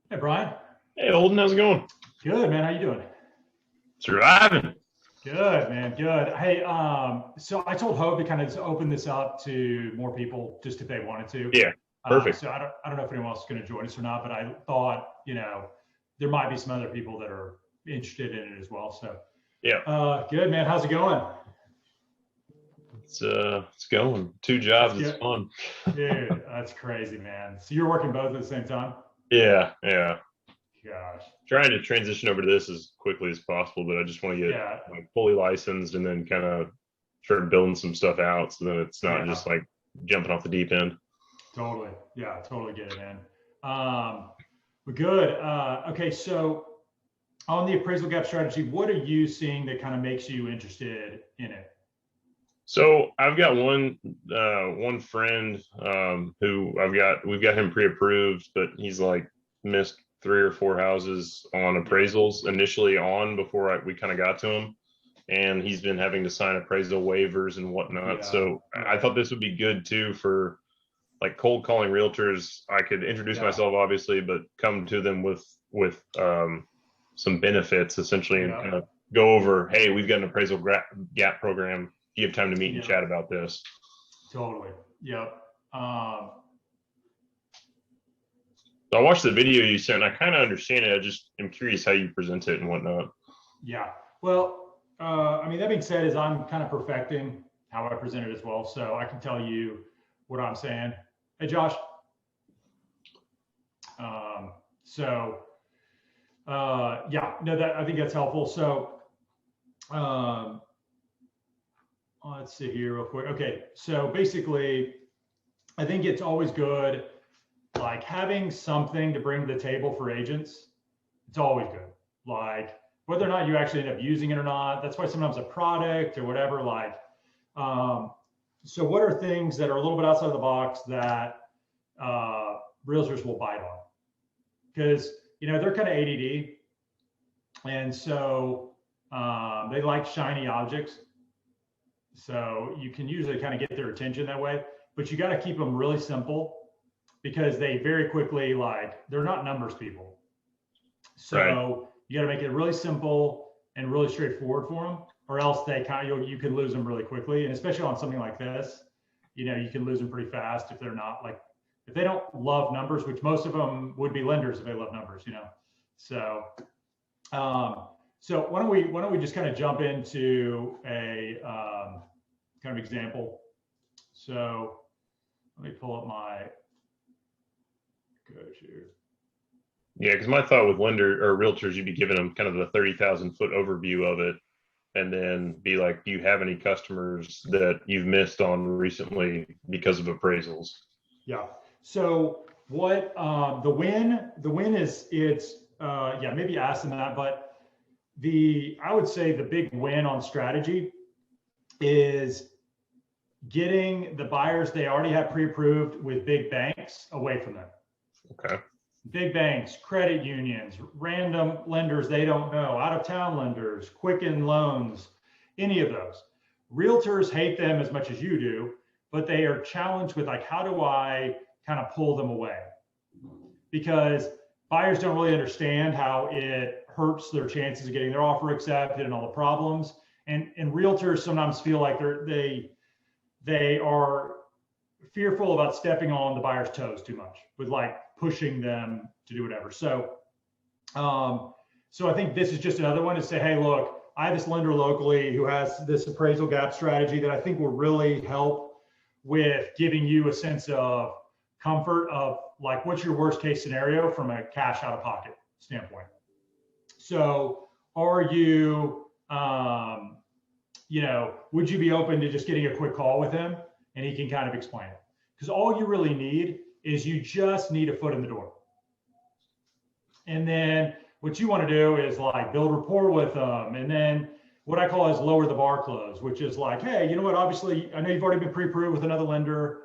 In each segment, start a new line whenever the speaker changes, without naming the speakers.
Hey, Brian.
Hey, Holden, how's it going?
Good, man. How you doing?
Surviving.
Good, man. Good. Hey, so I told Hope to kind of just open this up to more people, just if they wanted to.
Yeah, perfect.
So I don't know if anyone else is going to join us or not, but I thought, there might be some other people that are interested in it as well. So,
Yeah,
good, man. How's it going?
it's going. Two
That's
jobs, it's
good,
fun.
dude. That's crazy, man. So you're working both at the same time?
Yeah.
Gosh.
Trying to transition over to this as quickly as possible, but I just want to get
Yeah.
like fully licensed and then kind of start building some stuff out so that it's not
Yeah.
just like jumping off the deep end.
Totally. Yeah. Totally get it, man. But good. Okay. So on the appraisal gap strategy, what are you seeing that kind of makes you interested in it?
So I've got one friend who we've got him pre-approved, but he's like missed three or four houses on
Yeah.
appraisals initially on before we kind of got to him, and he's been having to sign appraisal waivers and whatnot.
Yeah.
So I
Right.
thought this would be good too for like cold calling realtors. I could introduce
Yeah.
myself obviously, but come to them with some benefits essentially and
Yeah.
kind of go over, hey, we've got an gap program. Do you have time to meet and
Yeah.
chat about this?
Totally. Yep. Um,
So I watched the video you sent. And I kind of understand it. I just am curious how you present it and whatnot.
yeah. Well, I mean, that being said, is I'm kind of perfecting how I present it as well. So I can tell you what I'm saying. Hey, Josh. Um, so yeah, no, that I think that's helpful. So um, let's see here real quick. Okay, so basically, I think it's always good, like having something to bring to the table for agents. It's always good. Like whether or not you actually end up using it or not. That's why sometimes a product or whatever. Um, so what are things that are a little bit outside of the box that realtors will bite on? Because they're kind of ADD, and so they like shiny objects. So you can usually kind of get their attention that way, but you got to keep them really simple because they very quickly, like, they're not numbers people.
Right.
So you got to make it really simple and really straightforward for them, or else they kind of, you can lose them really quickly. And especially on something like this, you can lose them pretty fast if they're not like, if they don't love numbers, which most of them would be lenders if they love numbers. So, so why don't we just kind of jump into a kind of example. So let me pull up my coach here.
Yeah, because my thought with lender or realtors, you'd be giving them kind of the 30,000 foot overview of it, and then be like, do you have any customers that you've missed on recently because of appraisals?
Yeah. So what the win is, it's yeah, maybe ask them that, but I would say the big win on strategy is getting the buyers they already have pre-approved with big banks away from them.
Okay.
Big banks, credit unions, random lenders they don't know, out of town lenders, Quicken Loans, any of those. Realtors hate them as much as you do, but they are challenged with, like, how do I kind of pull them away? Because buyers don't really understand how it hurts their chances of getting their offer accepted and all the problems. And realtors sometimes feel like they are fearful about stepping on the buyer's toes too much with, like, pushing them to do whatever. So I think this is just another one to say, hey, look, I have this lender locally who has this appraisal gap strategy that I think will really help with giving you a sense of comfort of, like, what's your worst case scenario from a cash out of pocket standpoint. So are you, would you be open to just getting a quick call with him and he can kind of explain it? Because all you really need is you just need a foot in the door. And then what you want to do is, like, build rapport with them. And then what I call is lower the bar close, which is like, hey, you know what? Obviously, I know you've already been pre-approved with another lender,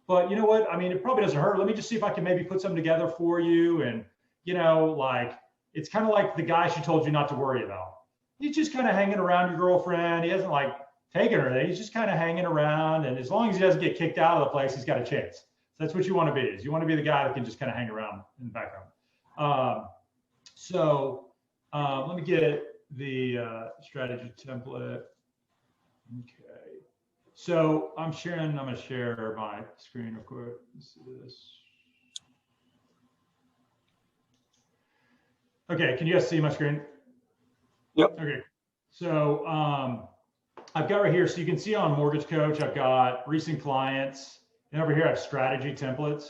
but you know what? I mean, it probably doesn't hurt. Let me just see if I can maybe put something together for you. And, like, it's kind of like the guy she told you not to worry about. He's just kind of hanging around your girlfriend. He hasn't, like, taken her. He's just kind of hanging around. And as long as he doesn't get kicked out of the place, he's got a chance. So that's what you want to be. Is you want to be the guy that can just kind of hang around in the background. Let me get the strategy template. Okay. So I'm going to share my screen real quick. Let's see this. Okay, can you guys see my screen?
Yep.
Okay. So I've got right here, so you can see on Mortgage Coach, I've got recent clients, and over here I have strategy templates.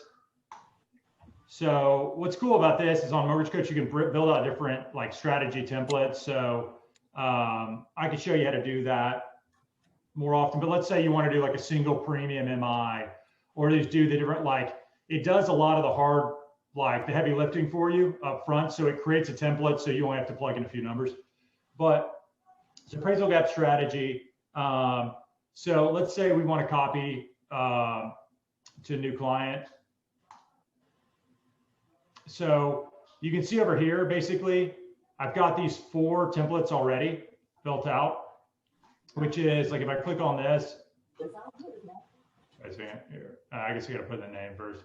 So what's cool about this is on Mortgage Coach, you can build out different like strategy templates. So I could show you how to do that more often, but let's say you want to do like a single premium MI, or just do the different, like it does a lot of the hard, like the heavy lifting for you up front. So it creates a template so you only have to plug in a few numbers. But it's appraisal gap strategy. So let's say we want to copy to a new client. So you can see over here, basically, I've got these 4 templates already built out, which is like if I click on this, I guess I got to put the name first.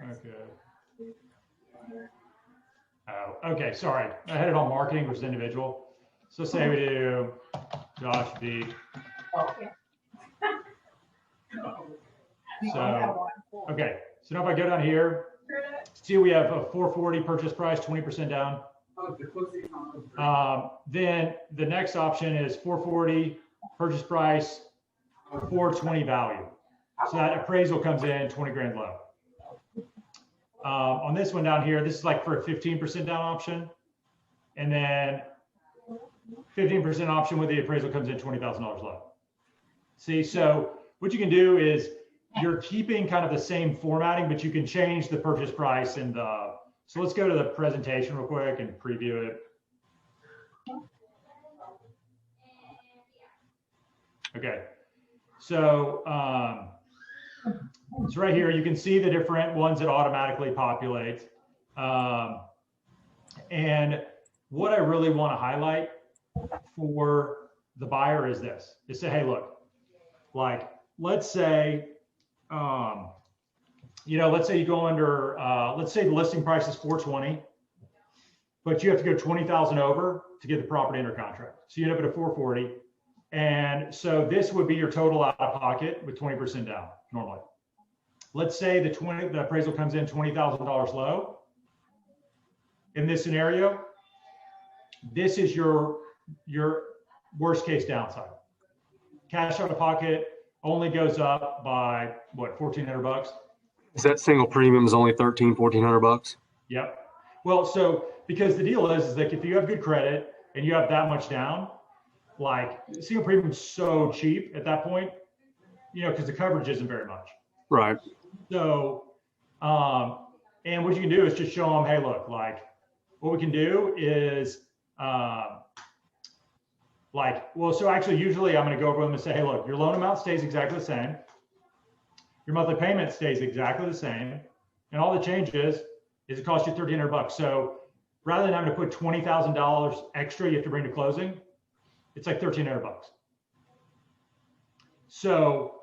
Okay. Oh, okay. Sorry. I had it on marketing versus individual. So say we do Josh B. So, okay. So now if I go down here, see we have a 440 purchase price, 20% down. Then the next option is 440 purchase price, 420 value. So that appraisal comes in 20 grand low. On this one down here, this is like for a 15% down option. And then 15% option with the appraisal comes in $20,000 low. See, so what you can do is you're keeping kind of the same formatting, but you can change the purchase price and the, so let's go to the presentation real quick and preview it. Okay, so so right here, you can see the different ones that automatically populate. And what I really want to highlight for the buyer is this, is say, hey, look, like, let's say, let's say you go under, let's say the listing price is 420, but you have to go 20,000 over to get the property under contract. So you end up at a 440. And so this would be your total out of pocket with 20% down normally. Let's say the appraisal comes in $20,000 low. In this scenario, this is your worst case downside. Cash out of pocket only goes up by what, 1,400 bucks?
Is that single premium is only 1,400 bucks?
Yep. Well, so because the deal is like if you have good credit and you have that much down, like single premium is so cheap at that point, because the coverage isn't very much.
Right.
So, and what you can do is just show them, hey, look, like what we can do is so actually usually I'm going to go over them and say, hey, look, your loan amount stays exactly the same. Your monthly payment stays exactly the same. And all that changes is it costs you 1,300 bucks. So rather than having to put $20,000 extra you have to bring to closing, it's like 1,300 bucks. So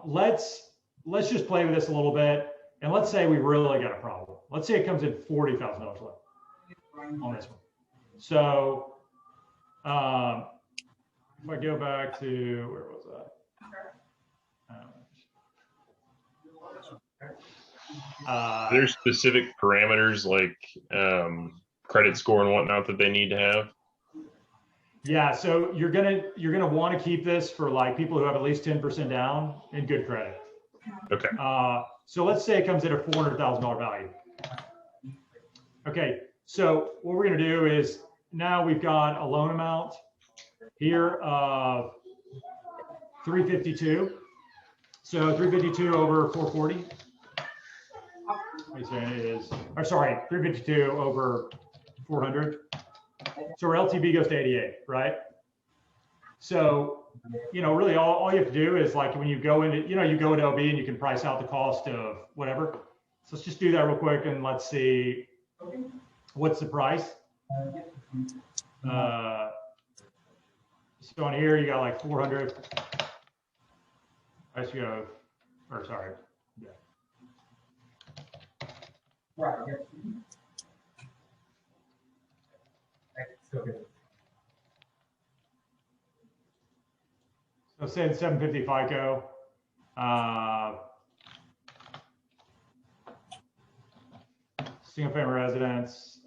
let's just play with this a little bit. And let's say we really got a problem. Let's say it comes in $40,000 low on this one. So if I go back to, where was that?
There's specific parameters like credit score and whatnot that they need to have.
Yeah, so you're gonna want to keep this for like people who have at least 10% down and good credit.
Okay.
So let's say it comes at a $400,000 value. Okay, so what we're gonna do is now we've got a loan amount here of 352. So 352 over 440. What saying is, or sorry, 352 over 400. So our LTV goes to 88, right? So really all you have to do is like when you go into, you go into OB and you can price out the cost of whatever. So let's just do that real quick and let's see what's the price. So on here you got like 400. I should go, or sorry, yeah.
Right. Okay.
So say 750 FICO. Single family residence.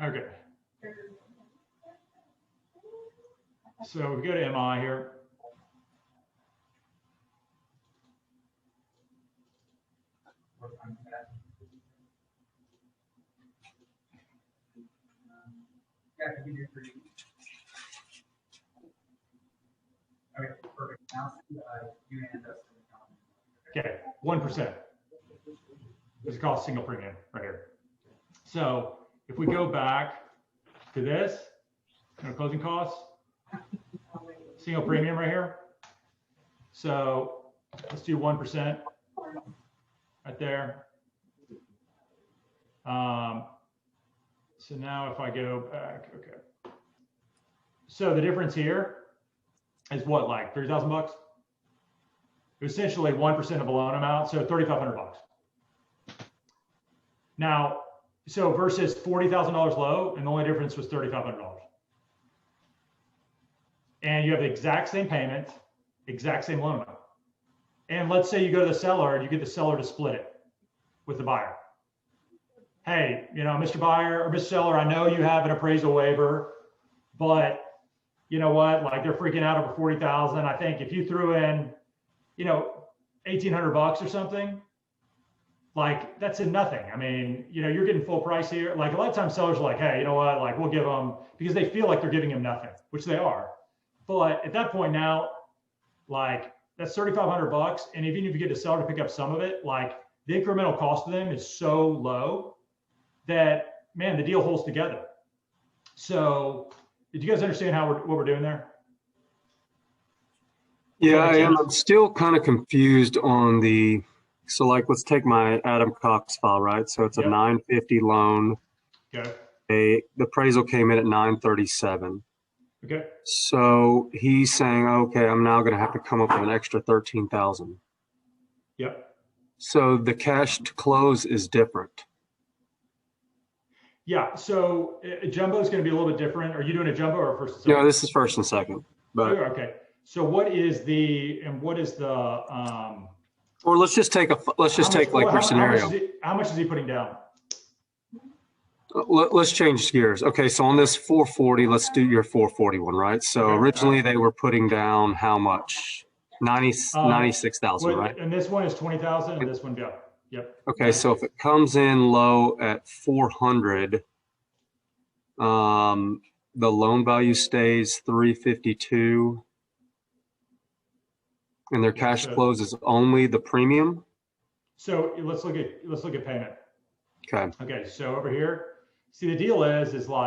Okay. So we go to MI here.
Okay, perfect. Now, you and us.
Okay, 1%. This is called single premium right here. So if we go back to this, closing costs, single premium right here. So let's do 1% right there. So now if I go back, okay. So the difference here is what, like 3,000 bucks? Essentially 1% of a loan amount, so 3,500 bucks. Now, so versus $40,000 low, and the only difference was $3,500. And you have the exact same payment, exact same loan amount. And let's say you go to the seller and you get the seller to split it with the buyer. Hey, Mr. Buyer or Mr. Seller, I know you have an appraisal waiver, but you know what? Like they're freaking out over 40,000. I think if you threw in, 1,800 bucks or something, like that's in nothing. I mean, you're getting full price here. Like a lot of times sellers are like, hey, you know what? Like we'll give them, because they feel like they're giving them nothing, which they are. But at that point now, like that's 3,500 bucks. And even if you get a seller to pick up some of it, like the incremental cost to them is so low that, man, the deal holds together. So did you guys understand what we're doing there?
Yeah, I am. I'm still kind of confused on so like, let's take my Adam Cox file, right? So it's a 950 loan.
Okay.
The appraisal came in at 937.
Okay.
So he's saying, okay, I'm now going to have to come up with an extra 13,000.
Yep.
So the cash to close is different.
Yeah. So jumbo is going to be a little bit different. Are you doing a jumbo or first and second?
No, this is first and second. But
okay. So what is the
or let's just take your scenario.
How much is he putting down?
Let's change gears. Okay, so on this 440, let's do your 441, right? So
Okay.
originally they were putting down how much? 96,000, right?
And this one is 20,000, and this one go. Yep.
Okay, so if it comes in low at 400, the loan value stays 352, and their cash flows is only the premium.
So let's look at payment.
Okay.
Okay. So over here, see the deal is like.